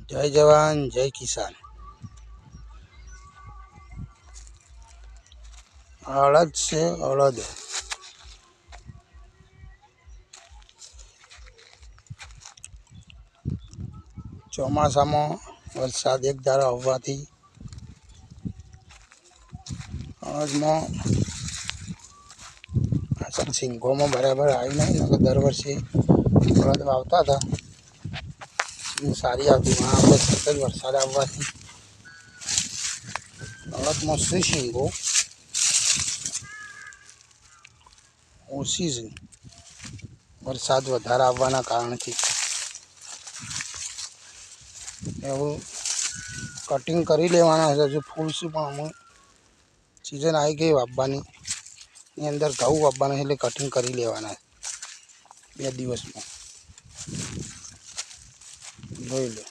जय जवान जय किसान। अड़द से अड़द ચોમાસામાં વરસાદ એક ધારો આવવાથી અડદમાં અસર સિંગોમાં બરાબર આવી નહીં. નકર દર વર્ષે અડદ વાવતા હતા, સારી આવતી. પણ આપણે સતત વરસાદ આવવાથી અડદમાં શું સિંગો ઓછી છે, વરસાદ વધારે આવવાના કારણથી. એવું કટિંગ કરી લેવાના છે. હજુ ફૂલશું પણ અમે સિઝન આવી ગઈ વાવવાની, એની અંદર ઘઉં વાવવાના એટલે કટિંગ કરી લેવાના 2 દિવસમાં. જોઈ લો.